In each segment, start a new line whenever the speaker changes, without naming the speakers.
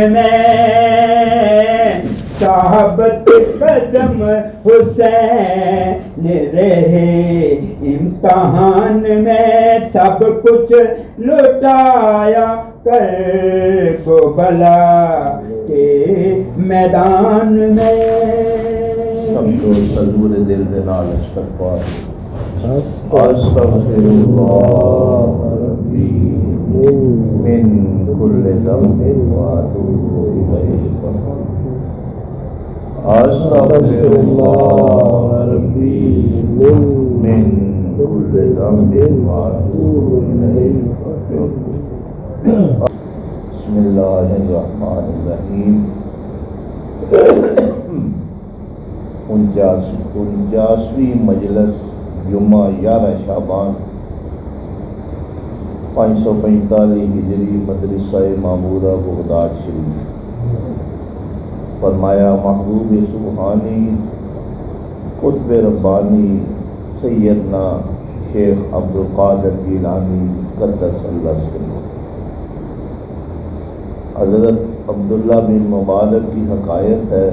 میں صحابت قدم حسین رہے امتحان میں سب کچھ لٹایا کر کو بلا کے میدان میں
سب کو حضور دل دے نال استغفار استغفر اللہ ربی من کل ذنب واتوب الیہ استغفر اللہ ربی من کل ذنب واتوب الیہ بسم اللہ الرحمن الرحیم 49ویں مجلس جمعہ 11 شعبان 545 ہجری مدرسہ معمورہ بغداد شریف۔ فرمایا محبوب سبحانی قطب ربانی سیدنا شیخ عبدالقادر جیلانی قدس اللہ سرہ حضرت عبداللہ بن مبارک کی حکایت ہے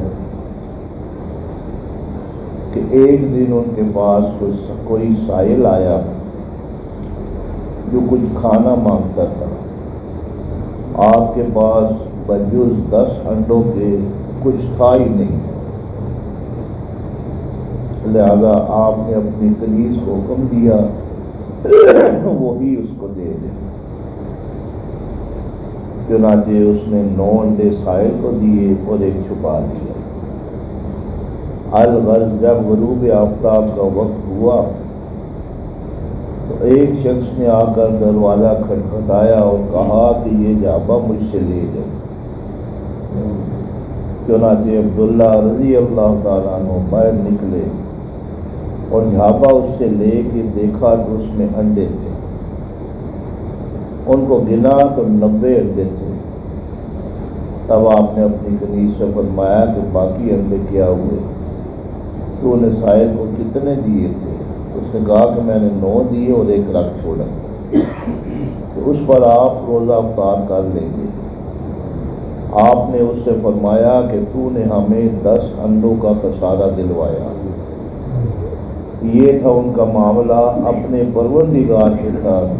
کہ ایک دن ان کے پاس کوئی سائل آیا جو کچھ کھانا مانگتا تھا۔ آپ کے پاس بجز 10 انڈوں کے کچھ تھا ہی نہیں، لہذا آپ نے اپنی کنیز کو حکم دیا وہی اس کو دے دے۔ چنانچہ اس نے 9 انڈے سائل کو دیے اور ایک چھپا دیا۔ الغرض جب غروب آفتاب کا وقت ہوا تو ایک شخص نے آ کر دروازہ کھٹکھٹایا اور کہا کہ یہ جابہ مجھ سے لے جائے۔ چنانچہ عبداللہ رضی اللہ تعالیٰ عنہ باہر نکلے اور جھاپا اس سے لے کے دیکھا تو اس میں انڈے تھے۔ ان کو گنا تو 90 انڈے تھے۔ تب آپ نے اپنی کنیز سے فرمایا کہ باقی انڈے کیا ہوئے؟ تو نے سائل کو کتنے دیے تھے؟ اس نے کہا کہ میں نے 9 دیے اور ایک رکھ چھوڑا۔ تو اس پر آپ روزہ افطار کر لیں گے۔ آپ نے اس سے فرمایا کہ تو نے ہمیں 10 انڈوں کا کسارہ دلوایا۔ یہ تھا ان کا معاملہ اپنے پروردگار کے ساتھ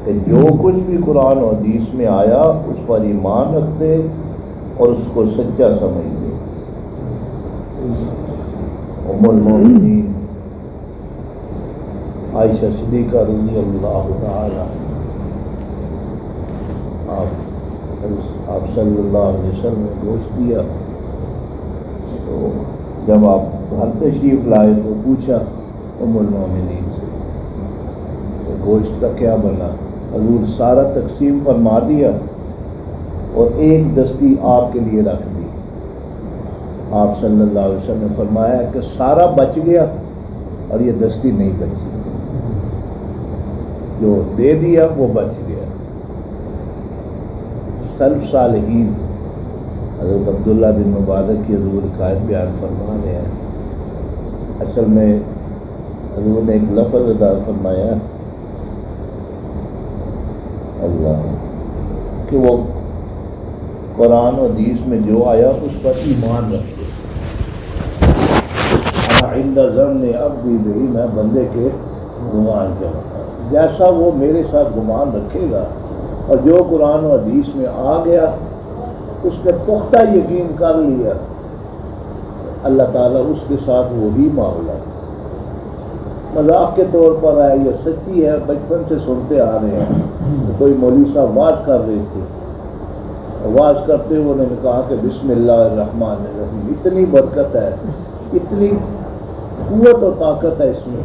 کہ جو کچھ بھی قرآن و حدیث میں آیا اس پر ایمان رکھتے اور اس کو سچا سمجھتے۔ ام المؤمنین عائشہ صدیقہ رضی اللہ تعالی آپ صلی اللہ علیہ وسلم نے گوشت دیا تو جب آپ گھر تشریف لائے تو پوچھا ام المؤمنین سے تو گوشت کا کیا بنا؟ حضور سارا تقسیم فرما دیا اور ایک دستی آپ کے لیے رکھ دی۔ آپ صلی اللہ علیہ وسلم نے فرمایا کہ سارا بچ گیا اور یہ دستی نہیں بچی، جو دے دیا وہ بچ گیا۔ سلف صالحین حضرت عبداللہ بن مبارک کی حضور حکایت بیان فرما رہے ہیں۔ اصل میں حضور نے ایک لفظ ادا فرمایا اللہ کہ وہ قرآن و حدیث میں جو آیا اس پر ایمان رکھتے۔ عند ظن عبدی بی، میں بندے کے گمان کے مطابق جیسا وہ میرے ساتھ گمان رکھے گا اور جو قرآن و حدیث میں آ گیا اس نے پختہ یقین کر لیا، اللہ تعالیٰ اس کے ساتھ وہی معاملہ مذاق کے طور پر ہے یہ سچی ہے، بچپن سے سنتے آ رہے ہیں۔ کوئی مولوی صاحب واز کر رہے تھے، واز کرتے ہوئے انہوں نے کہا کہ بسم اللہ الرحمن الرحیم، اتنی برکت ہے، اتنی قوت و طاقت ہے اس میں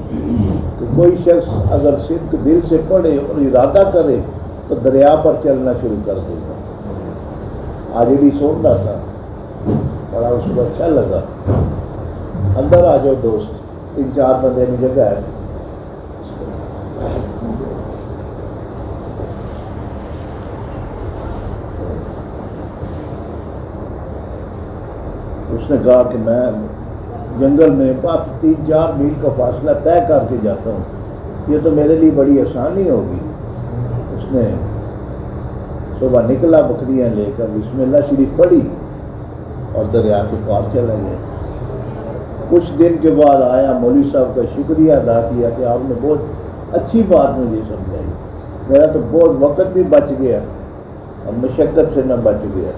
کہ کوئی شخص اگر صدق دل سے پڑھے اور ارادہ کرے تو دریا پر چلنا شروع کر دے گا۔ آج بھی سن رہا تھا، بڑا اس کو اچھا لگا۔ اندر آ جاؤ دوست، 3-4 بندے کی جگہ ہے۔ اس نے کہا کہ میں جنگل میں 3-4 میل کا فاصلہ طے کر کے جاتا ہوں، یہ تو میرے لیے بڑی آسانی ہوگی۔ اس نے صبح نکلا بکریاں لے کر، بسم اللہ شریف پڑھی اور دریا کے پار چلا گیا۔ کچھ دن کے بعد آیا، مولوی صاحب کا شکریہ ادا کیا کہ آپ نے بہت اچھی بات مجھے سمجھائی، میرا تو بہت وقت بھی بچ گیا اور مشقت سے نہ بچ گیا۔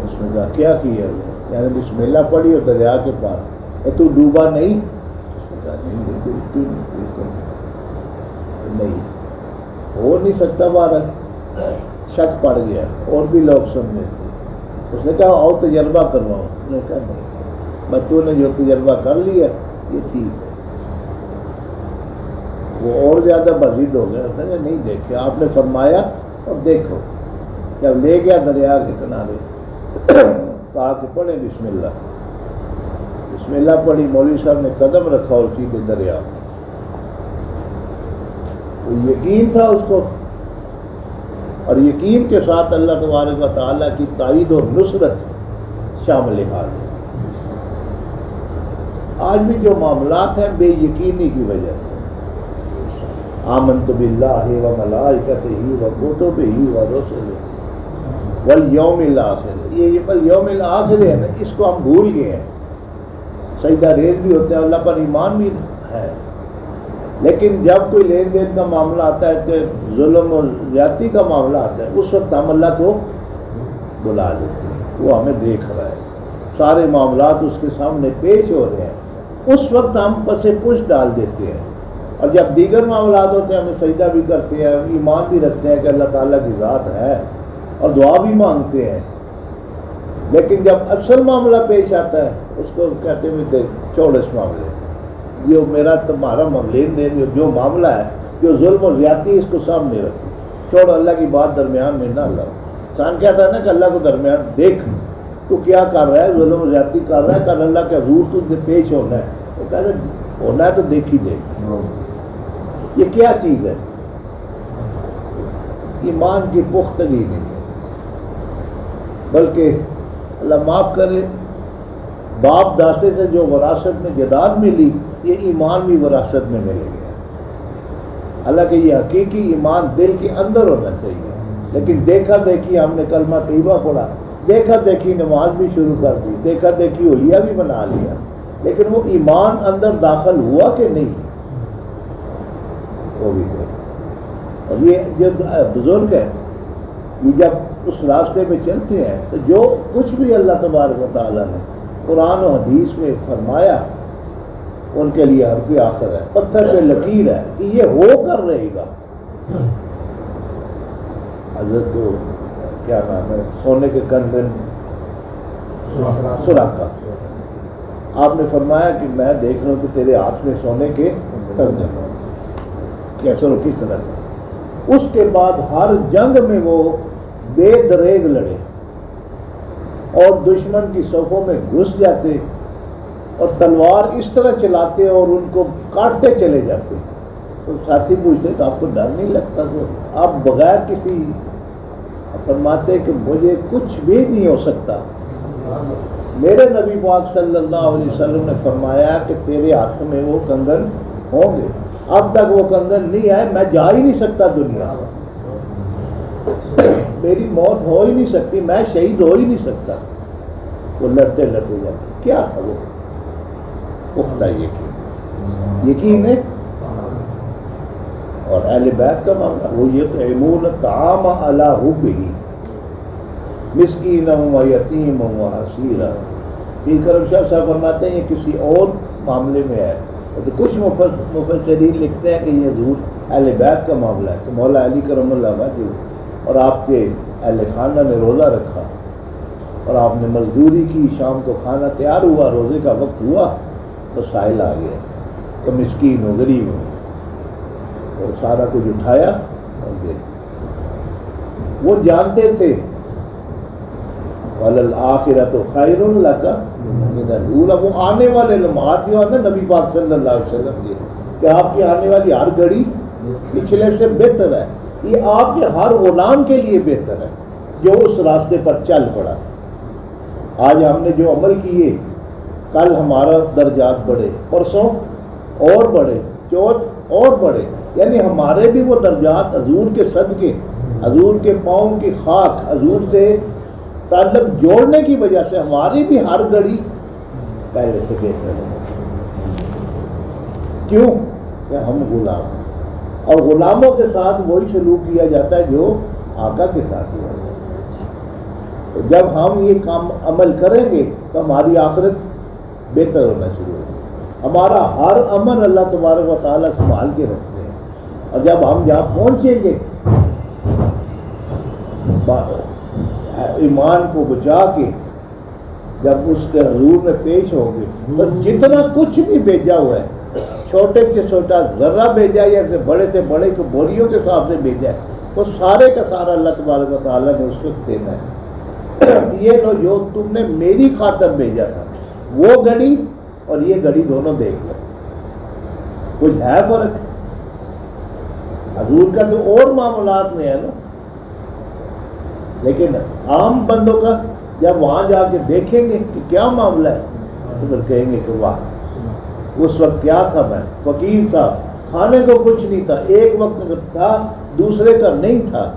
اس نے کہا کیا کیا؟ یعنی بسم اللہ پڑھی اور دریا کے پار، اے تو ڈوبا نہیں؟ اس نے کہا نہیں، بالکل نہیں، ہو نہیں سکتا، بارہ شک پڑ گیا، اور بھی لوگ سمجھے تھے۔ اس نے کہا اور تجربہ کرواؤں؟ اس نے کہا نہیں، بس تو نے جو تجربہ کر لیا یہ ٹھیک ہے۔ وہ اور زیادہ مزید ہو گیا، اس نے کہا نہیں دیکھے، آپ نے فرمایا اور دیکھو۔ جب لے گیا دریا کے کنارے، کہا کہ پڑھیں بسم اللہ، بسم اللہ پڑھی، مولوی صاحب نے قدم رکھا اور سیدھے دریا۔ یقین تھا اس کو، اور یقین کے ساتھ اللہ تبارک و تعالیٰ کی تائید اور نصرت شامل حال ہے۔ آج بھی جو معاملات ہیں بے یقینی کی وجہ سے، آمنت باللہ و ملائکتہ و کتبہ و رسلہ والیوم الآخر، یہ والیوم الآخر ہے نا، اس کو ہم بھول گئے ہیں۔ سجدہ ریز بھی ہوتے ہیں، اللہ پر ایمان بھی ہے، لیکن جب کوئی لین دین کا معاملہ آتا ہے، تو ظلم اور زیادتی کا معاملہ آتا ہے، اس وقت ہم اللہ کو بلا لیتے ہیں، وہ ہمیں دیکھ رہا ہے، سارے معاملات اس کے سامنے پیش ہو رہے ہیں، اس وقت ہم پس پش ڈال دیتے ہیں۔ اور جب دیگر معاملات ہوتے ہیں، ہمیں سجدہ بھی کرتے ہیں، ایمان بھی رکھتے ہیں کہ اللہ تعالیٰ کی ذات ہے، اور دعا بھی مانگتے ہیں، لیکن جب اصل معاملہ پیش آتا ہے، اس کو کہتے ہیں دیکھ چھوڑ اس معاملے، یہ میرا تمہارا لین دین جو معاملہ ہے، جو ظلم و زیادتی، اس کو سامنے رکھو، چھوڑ، اللہ کی بات درمیان میں نہ لاؤ۔ انسان کہتا ہے نا کہ اللہ کو درمیان دیکھ، تو کیا کر رہا ہے؟ ظلم و زیادتی کر رہا ہے، کل اللہ کے حضور تجھے پیش ہونا ہے، وہ کہتا ہے ہونا ہے تو دیکھ ہی دیکھ۔ یہ کیا چیز ہے؟ ایمان کی پختگی نہیں ہے، بلکہ اللہ معاف کرے، باپ دادے سے جو وراثت میں جائیداد ملی، یہ ایمان بھی وراثت میں ملے گیا۔ حالانکہ یہ حقیقی ایمان دل کے اندر ہونا چاہیے، لیکن دیکھا دیکھی ہم نے کلمہ طیبہ پڑھا، دیکھا دیکھی نماز بھی شروع کر دی، دیکھا دیکھی حلیہ بھی بنا لیا، لیکن وہ ایمان اندر داخل ہوا کہ نہیں، وہ بھی دیکھ۔ اور یہ جو بزرگ ہے، یہ جب اس راستے پہ چلتے ہیں تو جو کچھ بھی اللہ تبارک و تعالیٰ نے قرآن و حدیث میں فرمایا، ان کے لیے حرف آخر ہے، پتھر پہ لکیر ہے کہ یہ ہو کر رہے گا۔ حضرت کیا نام ہے، سونے کے کنگن، سراقہ، آپ نے فرمایا کہ میں دیکھ رہا ہوں کہ تیرے ہاتھ میں سونے کے کنگن، کیسے اور کس طرح سے۔ اس کے بعد ہر جنگ میں وہ بے دریغ لڑے اور دشمن کی صفوں میں گھس جاتے اور تلوار اس طرح چلاتے اور ان کو کاٹتے چلے جاتے۔ تو ساتھی پوچھتے کہ آپ کو ڈر نہیں لگتا؟ تو آپ بغیر کسی فرماتے کہ مجھے کچھ بھی نہیں ہو سکتا، میرے نبی پاک صلی اللہ علیہ وسلم نے فرمایا کہ تیرے ہاتھ میں وہ کنگن ہوں گے، اب تک وہ کنگن نہیں آئے، میں جا ہی نہیں سکتا دنیا سے، میری موت ہو ہی نہیں سکتی، میں شہید ہو ہی نہیں سکتا۔ وہ لڑتے لڑتے جاتے، کیا تھا وہ پختہ یقین ہے۔ اور اہل بیت کا معاملہ، وہ یطعمون الطعام علی حبہ مسکینا و یتیما و اسیرا۔ پیر کرم شاہ صاحب فرماتے ہیں یہ کسی اور معاملے میں ہے، تو کچھ مفسرین لکھتے ہیں کہ یہ حضور اہل بیت کا معاملہ ہے کہ مولا علی کرم اللہ وجہ اور آپ کے اہل خانہ نے روزہ رکھا اور آپ نے مزدوری کی، شام کو کھانا تیار ہوا، روزے کا وقت ہوا تو سائل آ گیا تو مسکین ہو، غریب ہو، اور سارا کچھ اٹھایا اور دے۔ وہ جانتے تھے وَلَلْآخِرَةُ خَيْرٌ لَكَ مِنَ الْأُولَىٰ، وہ آنے والے لمحات جو ہے نا نبی پاک صلی اللہ علیہ وسلم کے، کہ آپ کی آنے والی ہر گھڑی پچھلے سے بہتر ہے، یہ آپ کے ہر غلام کے لیے بہتر ہے جو اس راستے پر چل پڑا۔ آج ہم نے جو عمل کیے، کل ہمارا درجات بڑھے، پرسوں اور بڑھے، چوتھ اور بڑھے، یعنی ہمارے بھی وہ درجات حضور کے صدقے حضور کے پاؤں کی خاک، حضور سے تعلق جوڑنے کی وجہ سے ہماری بھی ہر گھڑی پہلے سے بہتر ہے۔ کیوں کہ ہم غلام ہیں، اور غلاموں کے ساتھ وہی سلوک کیا جاتا ہے جو آقا کے ساتھ ہوا جاتا ہے۔ تو جب ہم یہ کام عمل کریں گے تو ہماری آخرت بہتر ہونا شروع ہوگی۔ ہمارا ہر عمل اللہ تبارک و تعالیٰ سنبھال کے رکھتے ہیں، اور جب ہم جہاں پہنچیں گے ایمان کو بچا کے جب اس کے حضور میں پیش ہوں گے تو جتنا کچھ بھی بھیجا ہوا ہے، چھوٹے سے چھوٹا ذرہ بھیجا یا بڑے سے بڑے کو بوریوں کے حساب سے بھیجا ہے، وہ سارے کا سارا اللہ تبارک و تعالیٰ نے اس وقت دینا ہے۔ یہ لو جو تم نے میری خاطر بھیجا تھا، وہ گھڑی اور یہ گھڑی دونوں دیکھ لو، کچھ ہے فرق؟ حضور کا تو اور معاملات میں ہے نا، لیکن عام بندوں کا جب وہاں جا کے دیکھیں گے کہ کیا معاملہ ہے تو پھر کہیں گے کہ واہ، اس وقت کیا تھا، میں فقیر تھا، کھانے کو کچھ نہیں تھا، ایک وقت تھا دوسرے کا نہیں تھا،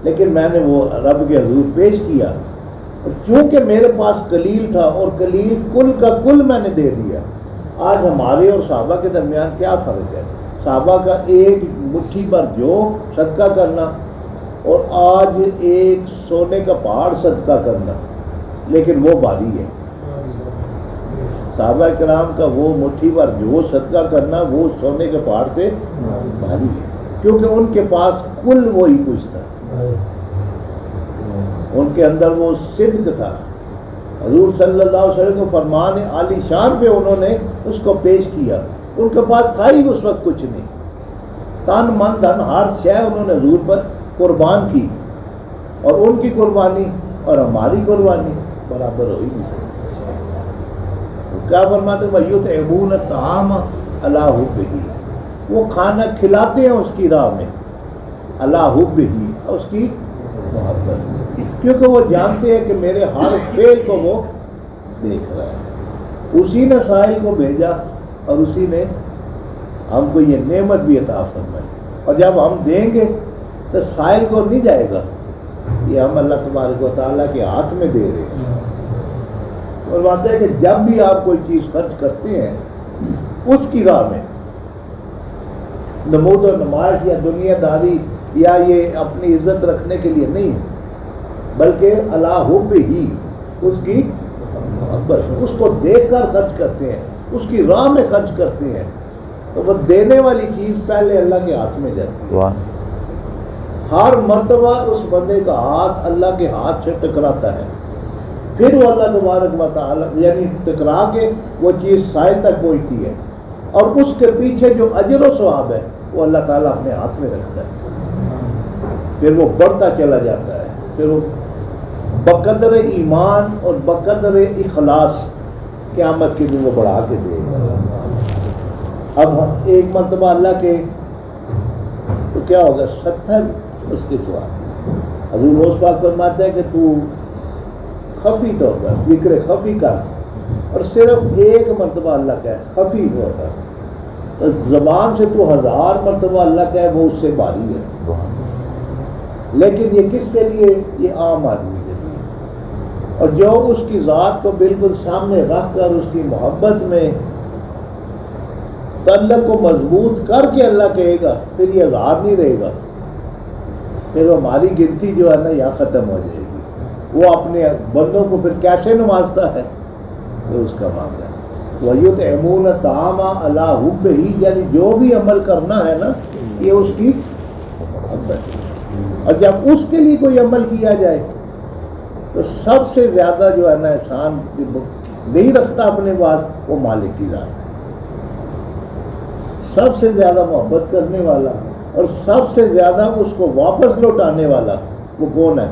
لیکن میں نے وہ رب کے حضور پیش کیا، اور چونکہ میرے پاس قلیل تھا اور قلیل کل کا کل میں نے دے دیا۔ آج ہمارے اور صحابہ کے درمیان کیا فرق ہے؟ صحابہ کا ایک مٹھی پر جو صدقہ کرنا اور آج ایک سونے کا پہاڑ صدقہ کرنا، لیکن وہ بھاری ہے۔ صحابہ کرام کا وہ مٹھی پر جو صدقہ کرنا وہ سونے کے پہاڑ سے بھاری ہے، کیونکہ ان کے پاس کل وہی کچھ تھا، ان کے اندر وہ صدق تھا۔ حضور صلی اللہ علیہ وسلم کو فرمان عالی شان پہ انہوں نے اس کو پیش کیا، ان کے پاس تھا ہی اس وقت کچھ نہیں، تن من دھن ہر شے انہوں نے حضور پر قربان کی، اور ان کی قربانی اور ہماری قربانی برابر ہوئی نہیں۔ کیا فرماتے ہیں؟ وَيُطْعِمُونَ الطَّعَامَ عَلَىٰ حُبِّهِ، وہ کھانا کھلاتے ہیں اس کی راہ میں، عَلَىٰ حُبِّهِ، اس کی محبت، کیونکہ وہ جانتے ہیں کہ میرے ہر فعل کو وہ دیکھ رہا ہے۔ اسی نے سائل کو بھیجا اور اسی نے ہم کو یہ نعمت بھی عطا فرمائی، اور جب ہم دیں گے تو سائل کو نہیں جائے گا، یہ ہم اللہ تبارک و تعالیٰ کے ہاتھ میں دے رہے ہیں۔ اور بات ہے کہ جب بھی آپ کوئی چیز خرچ کرتے ہیں اس کی راہ میں، نمود و نمائش یا دنیا داری یا یہ اپنی عزت رکھنے کے لیے نہیں ہے، بلکہ علی حب ہی، اس کی محبت، اس کو دیکھ کر خرچ کرتے ہیں، اس کی راہ میں خرچ کرتے ہیں، تو وہ دینے والی چیز پہلے اللہ کے ہاتھ میں جاتی ہے۔ ہر مرتبہ اس بندے کا ہاتھ اللہ کے ہاتھ سے ٹکراتا ہے، پھر وہ اللہ تبارک و تعالیٰ یعنی ٹکرا کے وہ چیز سائل تک پہنچتی ہے، اور اس کے پیچھے جو اجر و ثواب ہے وہ اللہ تعالیٰ اپنے ہاتھ میں رکھتا ہے، پھر وہ بڑھتا چلا جاتا ہے، پھر وہ بقدر ایمان اور بقدر اخلاص قیامت کے دن وہ بڑھا کے دے گا۔ اب ایک مرتبہ اللہ کے تو کیا ہوگا 70 اس کے سوا حضور روز پاک فرماتا ہے کہ تو خفی طور پر ذکر خفی کر، اور صرف ایک مرتبہ اللہ کا ہے خفی طور پر، تو زبان سے تو 1000 مرتبہ اللہ کا ہے وہ اس سے بھاری ہے، لیکن یہ کس کے لیے؟ یہ عام آدمی کے لیے، اور جو اس کی ذات کو بالکل سامنے رکھ کر اس کی محبت میں تعلق کو مضبوط کر کے اللہ کہے گا، پھر یہ 1000 نہیں رہے گا، پھر ہماری گنتی جو ہے نا یہاں ختم ہو جائے گی۔ وہ اپنے بندوں کو پھر کیسے نوازتا ہے تو اس کا معاملہ ہے۔ وَيُطْعِمُونَ الطَّعَامَ عَلَىٰ حُبِّهِ، یعنی جو بھی عمل کرنا ہے نا یہ اس کی محبت ہے، اور جب اس کے لیے کوئی عمل کیا جائے تو سب سے زیادہ جو ہے نا احسان نہیں رکھتا اپنے بعد وہ مالک کی ذات ہے، سب سے زیادہ محبت کرنے والا اور سب سے زیادہ اس کو واپس لوٹانے والا وہ کون ہے؟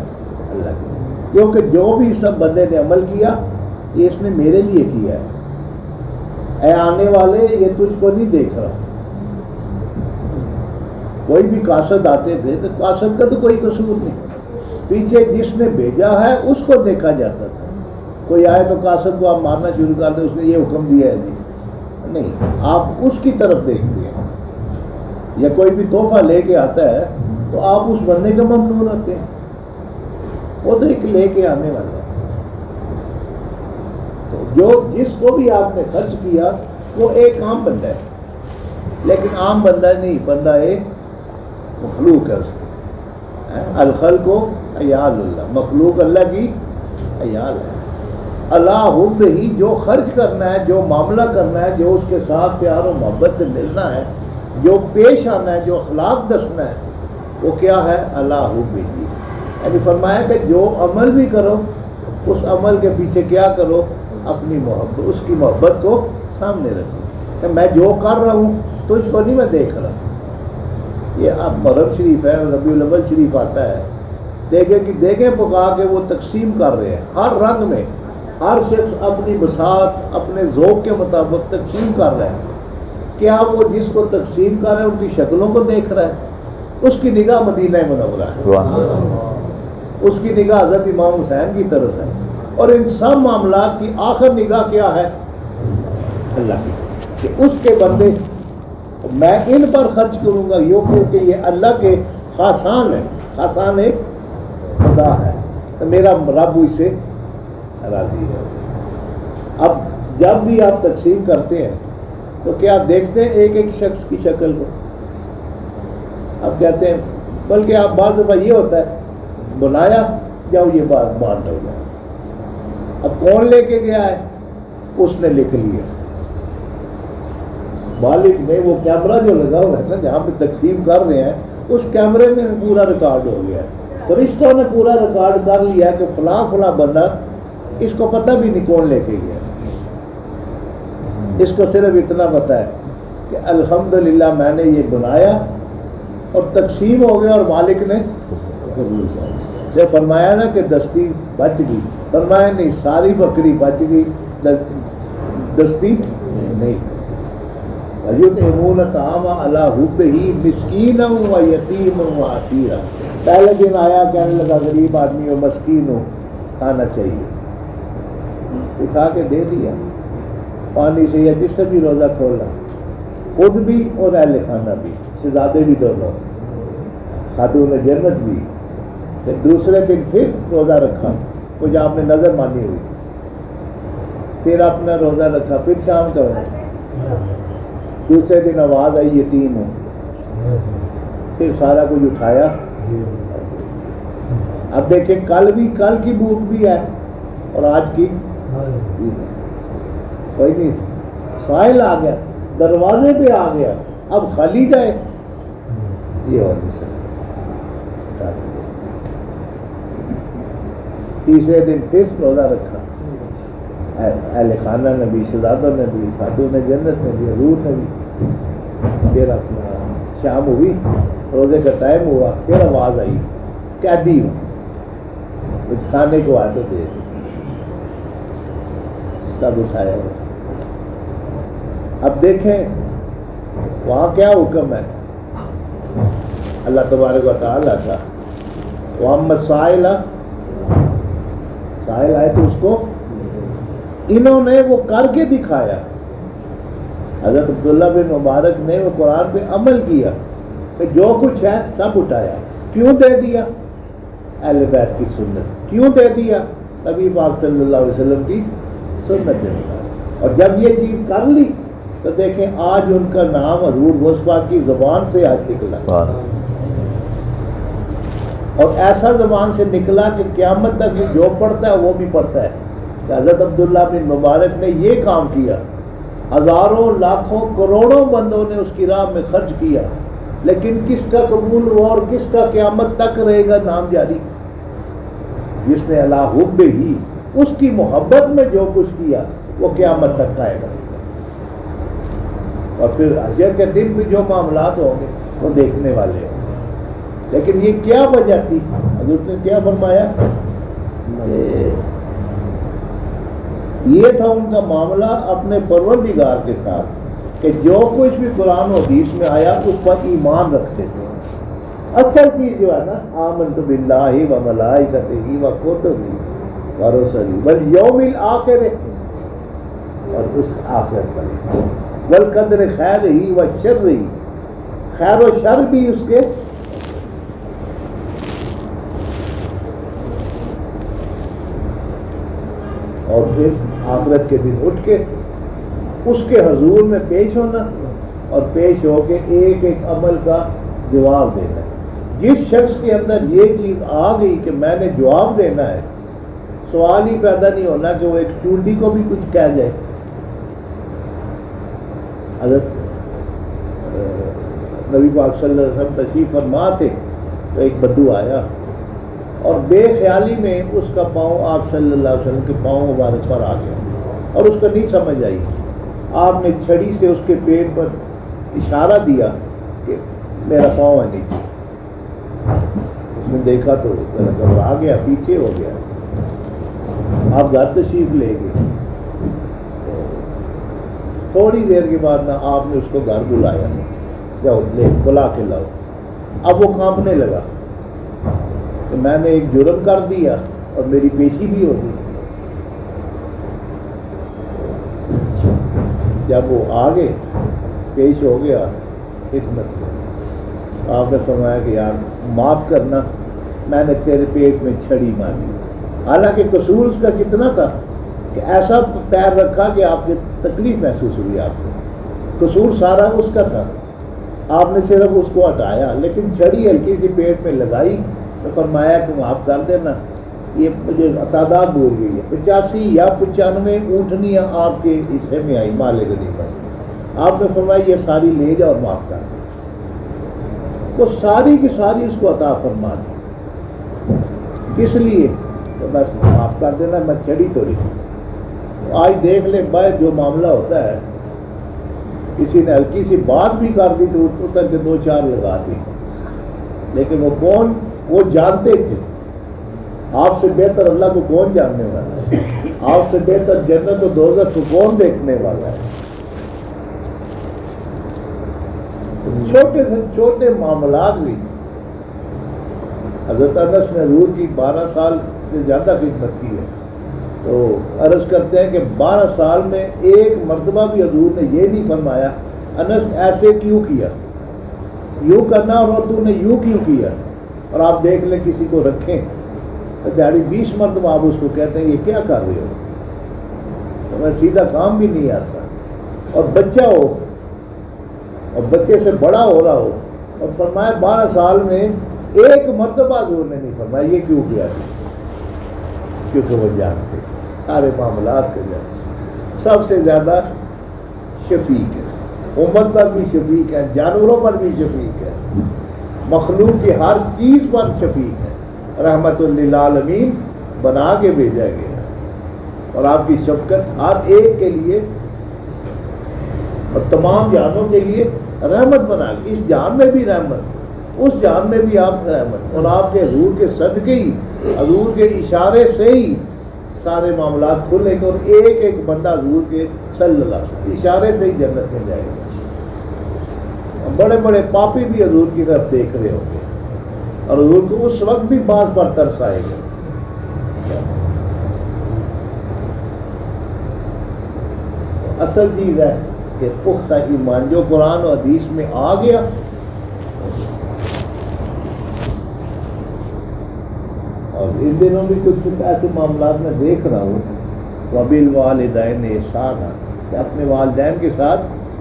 اللہ کی، کیونکہ جو بھی سب بندے نے عمل کیا یہ اس نے میرے لیے کیا ہے، اے آنے والے یہ تجھ کو نہیں دیکھ رہا۔ کوئی بھی قاصد آتے تھے تو قاصد کا تو کوئی قصور نہیں، پیچھے جس نے بھیجا ہے اس کو دیکھا جاتا تھا۔ کوئی آئے تو قاصد کو آپ مارنا شروع کر دیں، اس نے یہ حکم دیا ہے جی، نہیں، آپ اس کی طرف دیکھتے ہیں۔ یا کوئی بھی تحفہ لے کے آتا ہے تو آپ اس بندے کا ممنون رکھتے ہیں، وہ تو ایک لے کے آنے والا ہے۔ تو جو جس کو بھی آپ نے خرچ کیا وہ ایک عام بندہ ہے، لیکن عام بندہ نہیں، بندہ ایک مخلوق ہے اس کی۔ الخلق عیال اللہ، مخلوق اللہ کی عیال ہے۔ اللہ حب ہی، جو خرچ کرنا ہے، جو معاملہ کرنا ہے، جو اس کے ساتھ پیار و محبت سے ملنا ہے، جو پیش آنا ہے، جو اخلاق دسنا ہے، وہ کیا ہے؟ اللہ حب ہی۔ یعنی فرمایا کہ جو عمل بھی کرو اس عمل کے پیچھے کیا کرو؟ اپنی محبت، اس کی محبت کو سامنے رکھو کہ میں جو کر رہا ہوں تجھ کو نہیں میں دیکھ رہا۔ یہ اب محرم شریف ہے، ربیع الاول شریف آتا ہے، دیگیں پکا کے وہ تقسیم کر رہے ہیں، ہر رنگ میں ہر شخص اپنی بساط اپنے ذوق کے مطابق تقسیم کر رہا ہے۔ کیا وہ جس کو تقسیم کر رہا ہے ان کی شکلوں کو دیکھ رہا ہے؟ اس کی نگاہ مدینہ منورہ ہے، اس کی نگاہ حضرت امام حسین کی طرف ہے، اور ان سب معاملات کی آخر نگاہ کیا ہے؟ اللہ کی، کہ اس کے بندے میں ان پر خرچ کروں گا، یہ کیونکہ یہ اللہ کے خاصان ہے، خاصان ایک خدا ہے، تو میرا رب اس سے راضی ہے۔ اب جب بھی آپ تقسیم کرتے ہیں تو کیا دیکھتے ہیں ایک ایک شخص کی شکل کو؟ اب کہتے ہیں، بلکہ آپ بعض دفعہ یہ ہوتا ہے بنایا جاؤ یہ بات بانٹ ہو جائے، اب کون لے کے گیا ہے؟ اس نے لکھ لیا، مالک نے وہ کیمرہ جو لگا ہوا ہے نا جہاں پہ تقسیم کر رہے ہیں، اس کیمرے میں پورا ریکارڈ ہو گیا ہے، فرشتوں نے پورا ریکارڈ کر لیا کہ فلاں فلاں بندہ، اس کو پتہ بھی نہیں کون لے کے گیا، اس کو صرف اتنا پتہ ہے کہ الحمدللہ میں نے یہ بنایا اور تقسیم ہو گیا اور مالک نے قبول کیا۔ جب فرمایا نا کہ دستی بچ گئی، فرمایا نہیں ساری بکری بچ گئی، دستی نہیں۔ وَيُطْعِمُونَ الطَّعَامَ عَلَىٰ حُبِّهِ مِسْكِينًا وَيَتِيمًا وَأَسِيرًا۔ پہلے دن آیا کہنے لگا غریب آدمی ہو، مسکین ہو، کھانا چاہیے، اٹھا کے دے دیا، پانی سے، یا جس سے بھی روزہ کھولا، خود بھی اور اہل خانہ بھی، شہزادے بھی دونوں، خاتون جنت بھی۔ پھر دوسرے دن پھر روزہ رکھا، کچھ آپ نے نظر مانی ہوئی، پھر اپنا روزہ رکھا، پھر شام کا روزہ، دوسرے دن آواز آئی یتیم ہو، پھر سارا کچھ اٹھایا۔ اب دیکھیں کل کی بھوک بھی ہے اور آج کی کوئی نہیں، سائل آ گیا، دروازے پہ آ گیا، اب خالی جائے، یہ اور نہیں سکتا۔ تیسرے دن پھر روزہ رکھا، اہل خانہ نے بھی، شہزادوں نے بھی، خاتون جنت نے بھی، حضور نے بھی۔ پھر اپنا شام ہوئی، روزے کا ٹائم ہوا، پھر آواز آئی قیدی ہوں، کچھ کھانے کو آتے دے، سب اٹھایا ہوا۔ اب دیکھیں وہاں کیا حکم ہے اللہ تبارک و تعالیٰ کا، وَأَمَّا السَّائِلَ، سائل آئے تو اس کو انہوں نے وہ کر کے دکھایا۔ حضرت عبداللہ بن مبارک نے وہ قرآن پہ عمل کیا کہ جو کچھ ہے سب اٹھایا۔ کیوں دے دیا؟ اہل بیت کی سنت۔ کیوں دے دیا؟ نبی پاک صلی اللہ علیہ وسلم کی سنت دے دیا۔ اور جب یہ چیز کر لی تو دیکھیں آج ان کا نام حضور غوث پاک کی زبان سے آج نکلا، اور ایسا زبان سے نکلا کہ قیامت تک جو پڑھتا ہے وہ بھی پڑھتا ہے کہ حضرت عبداللہ بن مبارک نے یہ کام کیا، ہزاروں لاکھوں کروڑوں بندوں نے اس کی راہ میں خرچ کیا، لیکن کس کا قبول ہوا اور کس کا قیامت تک رہے گا نام جاری؟ جس نے اللہ حب ہی، اس کی محبت میں جو کچھ کیا وہ قیامت تک آئے گا۔ اور پھر حشر کے دن بھی جو معاملات ہوں گے وہ دیکھنے والے ہوں گے۔ لیکن یہ کیا وجہ تھی؟ حضرت نے کیا فرمایا؟ یہ تھا ان کا معاملہ اپنے پروردگار کے ساتھ کہ جو کچھ بھی قرآن و حدیث میں آیا اس پر ایمان رکھتے تھے۔ اصل چیز جو ہے نا، آمنت باللہ و ملائکتہ و کتبہ و رسلہ والیوم الآخر، اور اس آخرت پر والقدر خیر ہی و شر ہی، خیر و شر بھی اس کے اور پھر آخرت کے دن اٹھ کے اس کے حضور میں پیش ہونا اور پیش ہو کے ایک ایک عمل کا جواب دینا. جس شخص کے اندر یہ چیز آ گئی کہ میں نے جواب دینا ہے، سوال ہی پیدا نہیں ہونا کہ وہ ایک چونٹی کو بھی کچھ کہہ جائے. حضرت نبی پاک صلی اللہ علیہ وسلم تشریف فرما تھے تو ایک بدو آیا اور بے خیالی میں اس کا پاؤں آپ صلی اللہ علیہ وسلم کے پاؤں مبارک پر آ گیا اور اس کو نہیں سمجھ آئی. آپ نے چھڑی سے اس کے پیٹ پر اشارہ دیا کہ میرا پاؤں ہے نیچے. اس نے دیکھا تو آ گیا، پیچھے ہو گیا. آپ گھر تشریف لے گئے. تھوڑی دیر کے بعد نا آپ نے اس کو گھر بلایا، جاؤ لے بلا کے لاؤ. اب وہ کانپنے لگا کہ میں نے ایک جرم کر دیا اور میری پیشی بھی ہوگی. جب وہ آگے پیش ہو گیا خدمت، آپ نے فرمایا کہ یار معاف کرنا، میں نے تیرے پیٹ میں چھڑی ماری. حالانکہ قصور اس کا کتنا تھا کہ ایسا پیر رکھا کہ آپ کی تکلیف محسوس ہوئی. آپ کو قصور سارا اس کا تھا، آپ نے صرف اس کو ہٹایا. لیکن چھڑی ہلکی سی پیٹ میں لگائی تو فرمایا کہ معاف کر دینا. یہ مجھے تعداد بول گئی ہے 85 یا 95 اونٹنیاں آپ کے حصے میں آئی مال غنیمت. آپ نے فرمایا یہ ساری لے جا اور معاف کر دیں. وہ ساری کی ساری اس کو عطا فرما دی. اس لیے تو بس معاف کر دینا، میں چھڑی تو نہیں. آج دیکھ لیں باہر جو معاملہ ہوتا ہے، کسی نے ہلکی سی بات بھی کر دی تو اتر کے 2-4 لگا دی. لیکن وہ کون؟ وہ جانتے تھے. آپ سے بہتر اللہ کو کون جاننے والا ہے؟ آپ سے بہتر جنت و دوزخ کو کون دیکھنے والا ہے؟ چھوٹے سے چھوٹے معاملات بھی. حضرت انس نے حضور کی 12 سال سے زیادہ خدمت کی ہے، تو عرض کرتے ہیں کہ 12 سال میں ایک مرتبہ بھی حضور نے یہ نہیں فرمایا انس ایسے کیوں کیا، یوں کرنا اور تو نے یوں کیوں کیا. اور آپ دیکھ لیں کسی کو رکھیں دیہڑی 20 مرتبہ آپ اس کو کہتے ہیں یہ کیا کر رہے ہو، تمہیں سیدھا کام بھی نہیں آتا. اور بچہ ہو اور بچے سے بڑا ہو رہا ہو، اور فرمایا 12 سال میں ایک مرتبہ حضور نے نہیں فرمایا یہ کیوں کیا. کیونکہ وہ جانتے سارے معاملات کے جانتے. سب سے زیادہ شفیق ہے، امت پر بھی شفیق ہے، جانوروں پر بھی شفیق ہے، مخلوق کی ہر چیز پر شفیق ہے. رحمت للعالمین بنا کے بھیجا گیا اور آپ کی شفقت ہر ایک کے لیے اور تمام جانوں کے لیے رحمت بنا گئی. اس جان میں بھی رحمت، اس جان میں بھی آپ رحمت. اور آپ کے حضور کے صدقے ہی، حضور کے اشارے سے ہی سارے معاملات کھلے گے اور ایک ایک بندہ حضور کے صلی اللہ علیہ وسلم اشارے سے ہی جنت میں جائے گا. بڑے بڑے پاپی بھی حضور کی طرف دیکھ رہے ہوں گے اور حضور کو اس وقت بھی بات پر ترس آئے گا. اصل چیز ہے کہ پختہ ایمان جو قرآن و حدیث میں آ گیا اور ان دنوں بھی کچھ ایسے معاملات میں دیکھ رہا ہوں وَبِالْوَالِدَيْنِ احسانا کہ اپنے والدین کے ساتھ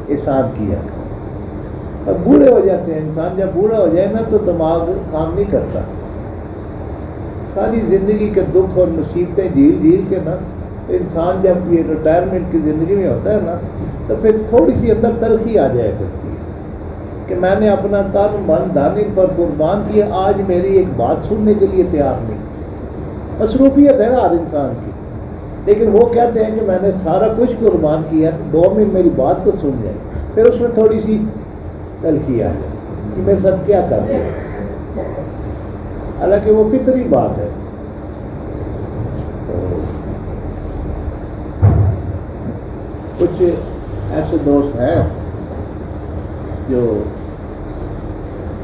احسان کیا. اب بوڑھے ہو جاتے ہیں انسان، جب بوڑھا ہو جائے نا تو دماغ کام نہیں کرتا. ساری زندگی کے دکھ اور مصیبتیں جھیل کے نا انسان جب یہ ریٹائرمنٹ کی زندگی میں ہوتا ہے نا تو پھر تھوڑی سی اندر تلخی آ جائے کرتی ہے کہ میں نے اپنا تن من دھن پر قربان کیا، آج میری ایک بات سننے کے لیے تیار نہیں. مصروفیت ہے نا ہر انسان کی، لیکن وہ کہتے ہیں کہ میں نے سارا کچھ قربان کیا، 2 منٹ میری بات تو سن جائے. پھر اس میں تھوڑی سی تلخی آ جائے کہ میرے ساتھ کیا کر رہے ہیں. حالانکہ وہ فطری بات ہے. کچھ ایسے دوست ہیں جو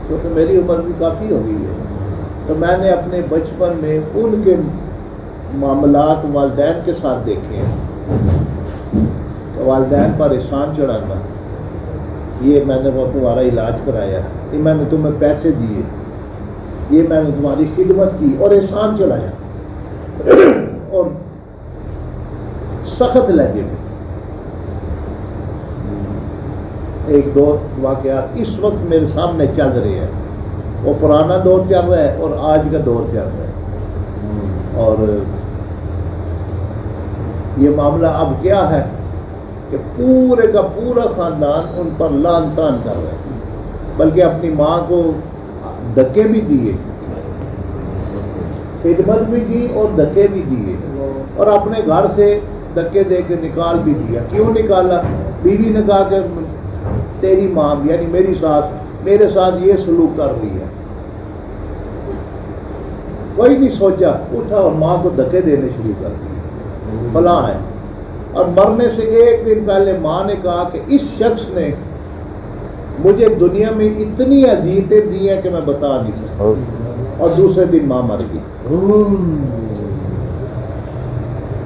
کیونکہ میری عمر بھی کافی ہو گئی ہے تو میں نے اپنے بچپن میں ان کے معاملات والدین کے ساتھ دیکھے ہیں. تو والدین پر احسان چڑھانا، یہ میں نے وہ تمہارا علاج کرایا، یہ میں نے تمہیں پیسے دیے، یہ میں نے تمہاری خدمت کی اور احسان چڑھایا. اور سخت لہجے میں. ایک دو واقعات اس وقت میرے سامنے چل رہے ہیں. وہ پرانا دور چل رہا ہے اور آج کا دور چل رہا ہے. اور یہ معاملہ اب کیا ہے کہ پورے کا پورا خاندان ان پر لعن طعن کر رہا ہے. بلکہ اپنی ماں کو دھکے بھی دیے, خدمت بھی دی اور دھکے بھی دیے, اور اپنے گھر سے دھکے دے کے نکال بھی دیا. کیوں نکالا؟ بیوی نے کہا کہ تیری ماں یعنی میری ساس میرے ساتھ یہ سلوک کر رہی ہے. کوئی نہیں سوچا, اٹھا اور ماں کو دھکے دینے شروع کر دیے, فلاں ہے. اور مرنے سے ایک دن پہلے ماں نے کہا کہ اس شخص نے مجھے دنیا میں اتنی اذیتیں دی ہیں کہ میں بتا نہیں سکتا. اور دوسرے دن ماں مر گئی.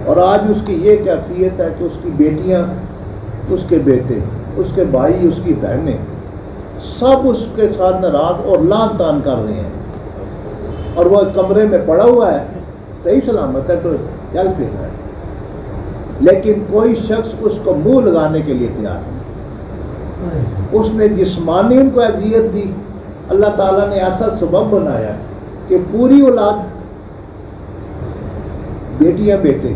اور آج اس کی یہ کیفیت ہے کہ اس کی بیٹیاں, اس کے بیٹے, اس کے بھائی, اس کی بہنیں سب اس کے ساتھ ناراض اور لعن طعن کر رہے ہیں. اور وہ کمرے میں پڑا ہوا ہے, صحیح سلامت ہے, تو چل پھر رہا ہے, لیکن کوئی شخص اس کو منہ لگانے کے لیے تیار نہیں. اس نے جسمانی ان کو اذیت دی. اللہ تعالیٰ نے ایسا سبب بنایا کہ پوری اولاد, بیٹیاں بیٹے,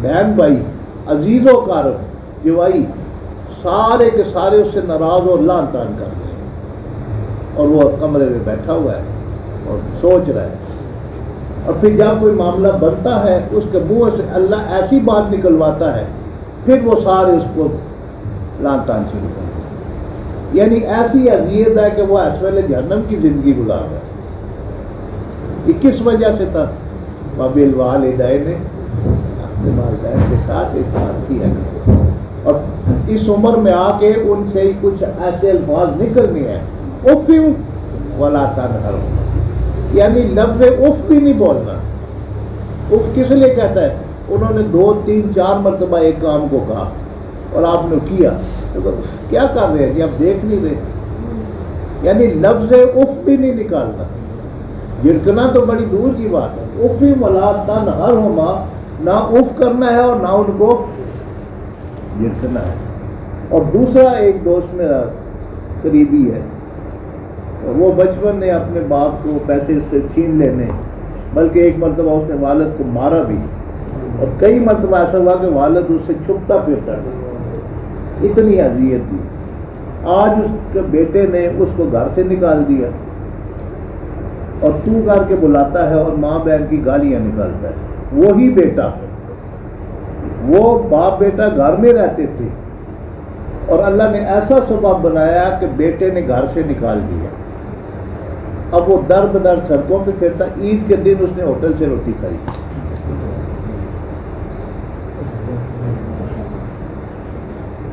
بہن بھائی, عزیز و اقارب, جوائی, سارے کے سارے اس سے ناراض اور لعن طعن کر رہے ہیں. اور وہ کمرے میں بیٹھا ہوا ہے اور سوچ رہا ہے. اور پھر جب کوئی معاملہ بنتا ہے اس کے منہ سے اللہ ایسی بات نکلواتا ہے, پھر وہ سارے اس کو لعن طعن شروع کر دیں. یعنی ایسی اذیت ہے کہ وہ اس ویلے جہنم کی زندگی گزار رہا ہے. یہ کس وجہ سے تھا؟ وبالوالدین اپنے والدین کے ساتھ احسان کیا. اور اس عمر میں آ کے ان سے کچھ ایسے الفاظ نکلنے ہیں, اف ولا تنہرہما, یعنی لفظ اف بھی نہیں بولنا. اف کس لیے کہتا ہے؟ انہوں نے 2 3 4 مرتبہ ایک کام کو کہا اور آپ نے کیا, کیا کر رہے ہیں جی, آپ دیکھ نہیں رہے. یعنی لفظ اف بھی نہیں نکالنا. جھڑکنا تو بڑی دور کی بات ہے. اف ولا تنہرہما, نہ اف کرنا ہے اور نہ ان کو جھڑکنا ہے. اور دوسرا ایک دوست میرا قریبی ہے, وہ بچپن میں اپنے باپ کو پیسے سے چھین لینے, بلکہ ایک مرتبہ اس نے والد کو مارا بھی, اور کئی مرتبہ ایسا ہوا کہ والد اس سے چھپتا پھرتا تھا, اتنی اذیت دی. آج اس کے بیٹے نے اس کو گھر سے نکال دیا اور تو کر کے بلاتا ہے اور ماں بہن کی گالیاں نکالتا ہے. وہی بیٹا, وہ باپ بیٹا گھر میں رہتے تھے اور اللہ نے ایسا سبب بنایا کہ بیٹے نے گھر سے نکال دیا. اب وہ در بدر سڑکوں پہ پھرتا. عید کے دن اس نے ہوٹل سے روٹی کھائی.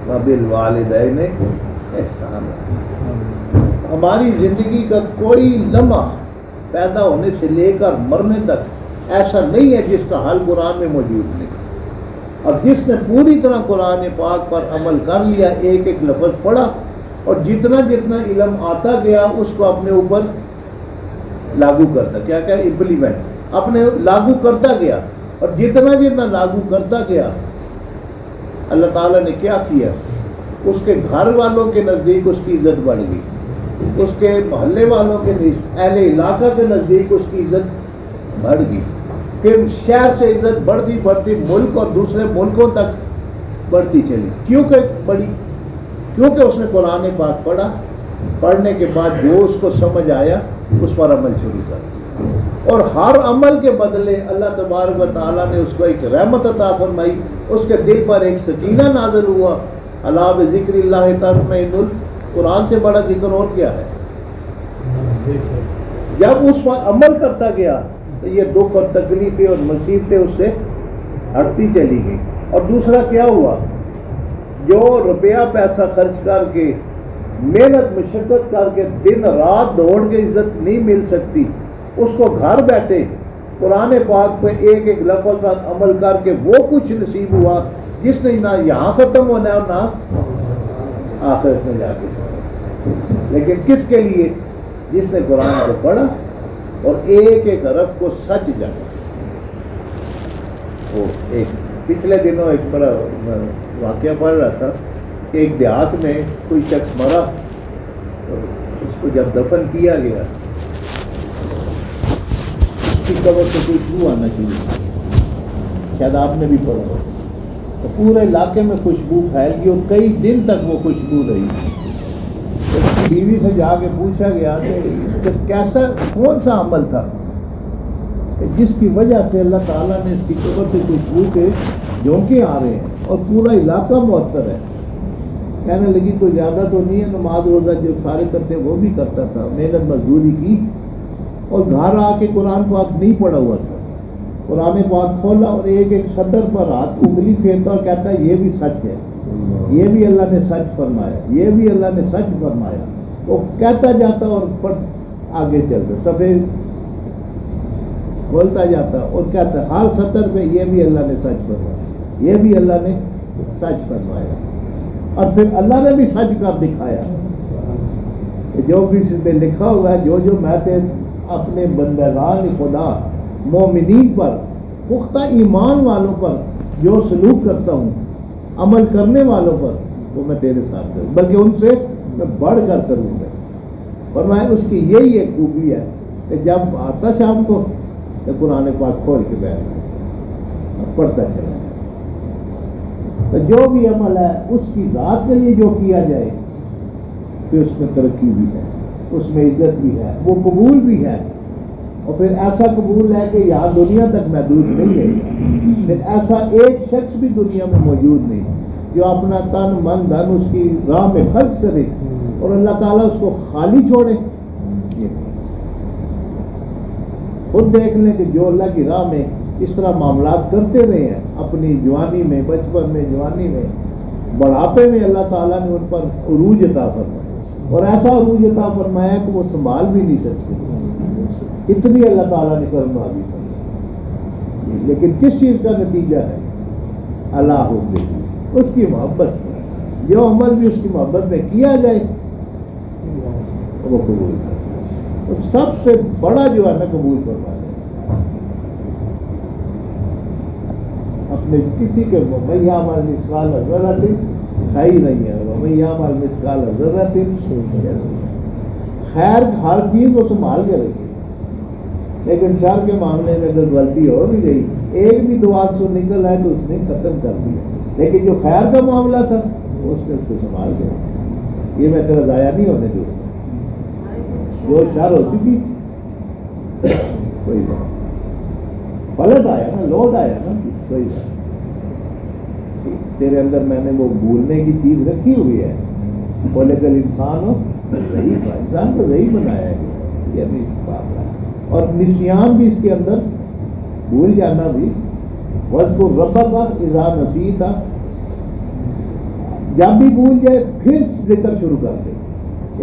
وبالوالدین احسان. ہماری زندگی کا کوئی لمحہ پیدا ہونے سے لے کر مرنے تک ایسا نہیں ہے جس کا حل قرآن میں موجود نہیں. اور جس نے پوری طرح قرآن پاک پر عمل کر لیا, ایک ایک لفظ پڑھا, اور جتنا جتنا علم آتا گیا اس کو اپنے اوپر لاگو کرتا, کیا کیا امپلیمنٹ, اپنے لاگو کرتا گیا. اور جتنا جتنا لاگو کرتا گیا اللہ تعالیٰ نے کیا کیا, اس کے گھر والوں کے نزدیک اس کی عزت بڑھ گئی, اس کے محلے والوں کے اہل علاقہ کے نزدیک اس کی عزت بڑھ گئی. پھر شہر سے عزت بڑھتی بڑھتی ملک اور دوسرے ملکوں تک بڑھتی چلی. کیونکہ بڑی, کیونکہ اس نے قرآن پاک پڑھا. پڑھنے کے بعد جو اس کو سمجھ آیا اس پر عمل شروع کر. اور ہر عمل کے بدلے اللہ تبارک و تعالیٰ نے اس کو ایک رحمت عطا فرمائی, اس کے دل پر ایک سکینہ نازل ہوا. الا بذکر اللہ تطمئن القلوب. قرآن سے بڑا ذکر اور کیا ہے؟ جب اس پر عمل کرتا گیا تو یہ دکھ اور تکلیفیں اور مصیبتیں اس سے ہٹتی چلی گئی. اور دوسرا کیا ہوا, جو روپیہ پیسہ خرچ کر کے محنت مشقت کر کے دن رات دوڑ کے عزت نہیں مل سکتی, اس کو گھر بیٹھے قرآن پاک پہ ایک ایک لفظ پر عمل کر کے وہ کچھ نصیب ہوا جس نے نہ یہاں ختم ہونا ہے اور نہ آخرت میں جا کے. لیکن کس کے لیے؟ جس نے قرآن کو پڑھا اور ایک ایک حرف کو سچ جانا. وہ ایک پچھلے دنوں ایک بڑا واقعہ پڑھ رہا تھا کہ ایک دیہات میں کوئی شخص مرا، اس کو جب دفن کیا گیا اس کی قبر سے کوئی خوشبو آنا شروع، شاید آپ نے بھی پڑھا ہو، تو پورے علاقے میں خوشبو پھیل گئی اور کئی دن تک وہ خوشبو رہی۔ اس کی بیوی سے جا کے پوچھا گیا کہ اس کا کیسا کون سا عمل تھا کہ جس کی وجہ سے اللہ تعالیٰ نے اس کی قبر سے خوشبو کے جھونکے آ رہے ہیں اور پورا علاقہ معطر ہے۔ کہنے لگی تو زیادہ تو نہیں ہے، نماز روزہ جو سارے کرتے وہ بھی کرتا تھا، محنت مزدوری کی، اور گھر آ کے قرآن پاک نہیں پڑھا ہوا تھا، قرآن پاک کھولا اور ایک ایک سطر پر ہاتھ انگلی پھیرتا اور کہتا ہے یہ بھی سچ ہے، یہ بھی اللہ نے سچ فرمایا، یہ بھی اللہ نے سچ فرمایا۔ وہ کہتا جاتا اور پڑھ آگے چلتا، سفید کھولتا جاتا اور کہتا ہے ہر سطر پہ یہ بھی اللہ نے سچ فرمایا، یہ بھی اللہ نے سچ فرمایا، اور پھر اللہ نے بھی سچ کر دکھایا کہ جو بھی اس میں لکھا ہوا ہے، جو جو میں اپنے بندگان خدا مومنین پر، پختہ ایمان والوں پر جو سلوک کرتا ہوں، عمل کرنے والوں پر، وہ میں تیرے ساتھ کروں، بلکہ ان سے میں بڑھ کر کروں گا۔ فرمایا اس کی یہی ایک خوبی ہے کہ جب آتا شام کو تو قرآن پاک کھول کے بیٹھ پڑھتا چلا جائے، تو جو بھی عمل ہے اس کی ذات کے لیے جو کیا جائے پھر اس میں ترقی بھی ہے، اس میں عزت بھی ہے، وہ قبول بھی ہے، اور پھر ایسا قبول ہے کہ یہاں دنیا تک محدود نہیں ہے، پھر ایسا ایک شخص بھی دنیا میں موجود نہیں جو اپنا تن من دھن اس کی راہ میں خرچ کرے اور اللہ تعالیٰ اس کو خالی چھوڑے۔ یہ خود دیکھ لیں کہ جو اللہ کی راہ میں اس طرح معاملات کرتے رہے ہیں اپنی جوانی میں، بچپن میں، جوانی میں، بڑھاپے میں، اللہ تعالیٰ نے ان پر عروج عطا فرمایا، اور ایسا عروج عطا فرمایا کہ وہ سنبھال بھی نہیں سکتے، اتنی اللہ تعالیٰ نے کرم نوازی فرمائی۔ لیکن کس چیز کا نتیجہ ہے؟ اللہ حب، اس کی محبت، جو عمل بھی اس کی محبت میں کیا جائے وہ قبول کرے، تو سب سے بڑا جو ہے نا قبول کروا دے اپنے کسی کے وَمَن يَعْمَلْ مِثْقَالَ ذَرَّةٍ خَيْرًا وَمَن يَعْمَلْ مِثْقَالَ ذَرَّةٍ، خیر ہر چیز وہ سنبھال کے رکھے، لیکن شر کے معاملے میں اگر غلطی ہو بھی گئی، ایک بھی دعا سے نکل آئے تو اس نے ختم کر دیا، لیکن جو خیر کا معاملہ تھا اس نے اس کو سنبھال کے رکھا، یہ میں تیرا ضائع نہیں ہونے دوں، جو شر ہوتی تھی کوئی بات، پلٹ آیا نا، لوٹ آیا نا، کوئی بات، تیرے اندر میں نے وہ بھولنے کی چیز رکھی ہوئی ہے، پولیٹیکل انسان ہو ضعیف، انسان کو ضعیف بنایا ہے، یہ بھی بات ہے، اور نسیان بھی اس کے اندر، بھول جانا بھی، وَاذْكُرْ رَبَّكَ إِذَا نَسِيتَ، جب بھی بھول جائے پھر ذکر شروع کر دے،